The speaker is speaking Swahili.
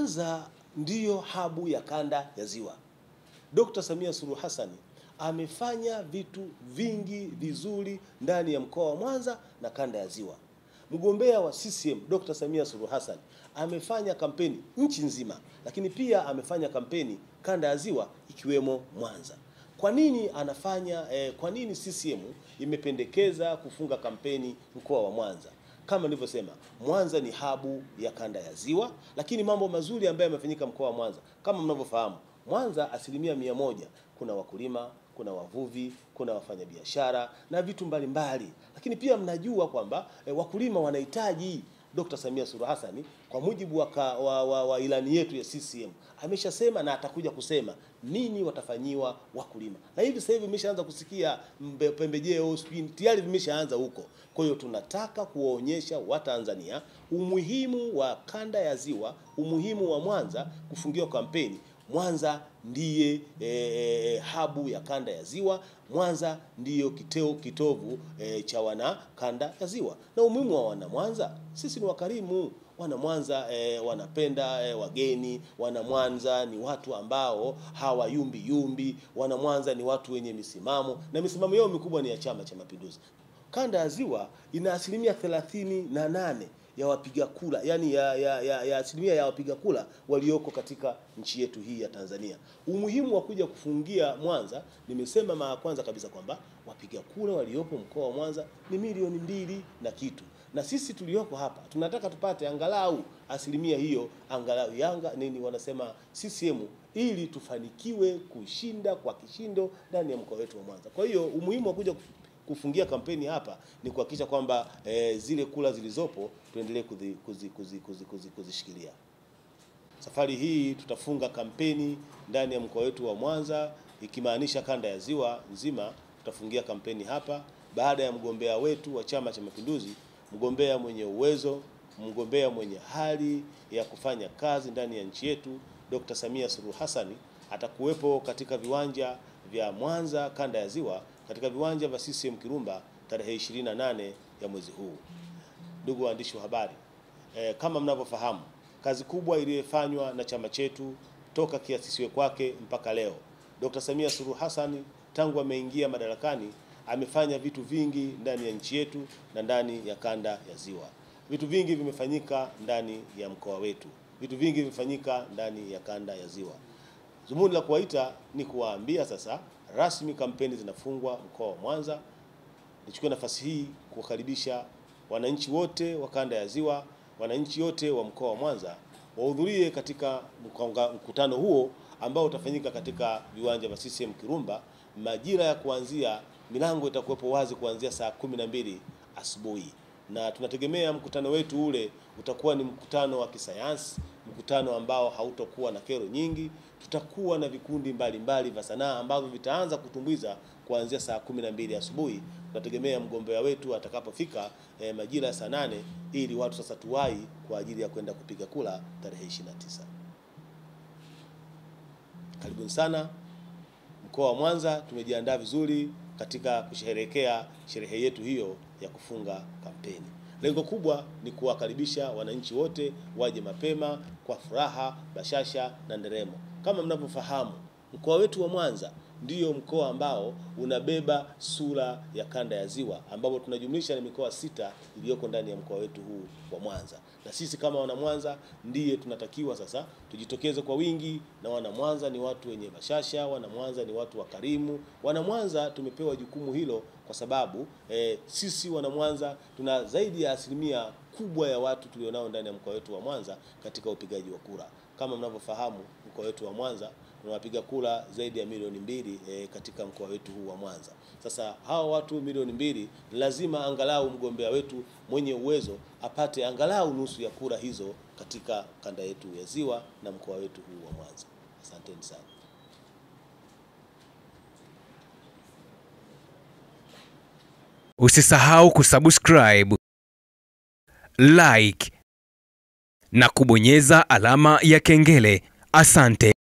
Mwanza ndiyo habu ya kanda ya Ziwa. Dr. Samia Suluhu Hassan amefanya vitu vingi vizuri ndani ya mkoa wa Mwanza na kanda ya Ziwa. Mgombea wa CCM Dr. Samia Suluhu Hassan amefanya kampeni nchi nzima, lakini pia amefanya kampeni kanda ya Ziwa ikiwemo Mwanza. Kwa nini CCM imependekeza kufunga kampeni mkoa wa Mwanza? Kama nilivyosema, Mwanza ni habu ya kanda ya Ziwa, lakini mambo mazuri ambayo yamefanyika mkoa wa Mwanza, kama mnavyofahamu, Mwanza 100% kuna wakulima, kuna wavuvi, kuna wafanyabiashara na vitu mbalimbali. Lakini pia mnajua kwamba wakulima wanahitaji Dr. Samia Suluhu Hassan kwa mujibu wa ilani yetu ya CCM ameshasema na atakuja kusema nini watafanyiwa wakulima. Na hivi sasa hivi imeshaanza kusikia pembejeo tayari vimeshaanza huko. Kwa hiyo tunataka kuwaonyesha Watanzania umuhimu wa kanda ya Ziwa, umuhimu wa Mwanza kufungiwa kampeni. Mwanza ndiye habu ya kanda ya Ziwa. Mwanza ndiyo kitovu cha wana kanda ya Ziwa. Na umuhimu wa wana Mwanza, sisi ni wakarimu. Wana Mwanza wanapenda wageni. Wana Mwanza ni watu ambao hawayumbi. Wana Mwanza ni watu wenye misimamo, na misimamo yao mikubwa ni ya Chama cha Mapinduzi. Kanda ya Ziwa ina 38% ya wapiga kura, yani ya asilimia ya wapiga kura walioko katika nchi yetu hii ya Tanzania. Umuhimu wa kuja kufungia Mwanza, nimesema mara kwanza kabisa kwamba wapiga kura waliopo mkoa wa Mwanza ni milioni 2 na kitu. Na sisi tulioko hapa tunataka tupate angalau asilimia hiyo, angalau wanasema CCM, ili tufanikiwe kushinda kwa kishindo ndani ya mkoa wetu wa Mwanza. Kwa hiyo umuhimu wa kuja kufungia kampeni hapa ni kuhakikisha kwamba zile kula zilizopo tuendelee kuzishikilia. Safari hii tutafunga kampeni ndani ya mkoa wetu wa Mwanza, ikimaanisha kanda ya Ziwa nzima tutafungia kampeni hapa, baada ya mgombea wetu wa Chama cha Mapinduzi, mgombea mwenye uwezo, mgombea mwenye hali ya kufanya kazi ndani ya nchi yetu, Dr. Samia Suluhu Hassan atakuwepo katika viwanja vya Mwanza kanda ya Ziwa, katika viwanja vya CCM Kirumba tarehe 28 ya mwezi huu. Ndugu waandishi wa habari, kama mnavyofahamu, kazi kubwa iliyofanywa na chama chetu toka kiasisiwe kwake mpaka leo, Dr. Samia Suluhu Hassan tangu ameingia madarakani amefanya vitu vingi ndani ya nchi yetu na ndani ya kanda ya Ziwa. Vitu vingi vimefanyika ndani ya mkoa wetu. Vitu vingi vimefanyika ndani ya kanda ya Ziwa. Zumuni la kuwaita ni kuwaambia sasa rasmi kampeni zinafungwa mkoa wa Mwanza. Nichukue nafasi hii kuwakaribisha wananchi wote wa kanda ya Ziwa, wananchi wote wa mkoa wa Mwanza wahudhurie katika mkutano huo ambao utafanyika katika viwanja vya CCM Kirumba. Majira ya kuanzia, milango itakuwepo wazi kuanzia saa 12 asubuhi. Na tunategemea mkutano wetu ule utakuwa ni mkutano wa kisayansi, mkutano ambao hautakuwa na kero nyingi. Tutakuwa na vikundi mbalimbali vya sanaa ambavyo vitaanza kutumbuiza kuanzia saa 12 asubuhi. Tunategemea mgombea wetu atakapofika majira ya saa 8 ili watu sasa tuwahi kwa ajili ya kwenda kupiga kura tarehe 29. Karibuni sana mkoa wa Mwanza, tumejiandaa vizuri katika kusherehekea sherehe yetu hiyo ya kufunga kampeni. Lengo kubwa ni kuwakaribisha wananchi wote waje mapema kwa furaha, bashasha na nderemo. Kama mnavyofahamu, mkoa wetu wa Mwanza ndiyo mkoa ambao unabeba sura ya kanda ya Ziwa, ambapo tunajumlisha na mikoa 6 iliyoko ndani ya mkoa wetu huu wa Mwanza. Na sisi kama wana Mwanza ndiye tunatakiwa sasa tujitokeze kwa wingi, na wana Mwanza ni watu wenye bashasha, wana Mwanza ni watu wakarimu. Wana Mwanza tumepewa jukumu hilo kwa sababu sisi wana Mwanza tuna zaidi ya asilimia kubwa ya watu tulionao ndani ya mkoa wetu wa Mwanza katika upigaji wa kura. Kama mnavyofahamu, mkoa wetu wa Mwanza tunawapiga kura zaidi ya milioni 2 katika mkoa wetu huu wa Mwanza. Sasa hao watu milioni 2 lazima angalau mgombea wetu mwenye uwezo apate angalau nusu ya kura hizo katika kanda yetu ya Ziwa na mkoa wetu huu wa Mwanza. Asanteni sana. Usisahau kusubscribe, like na kubonyeza alama ya kengele. Asante.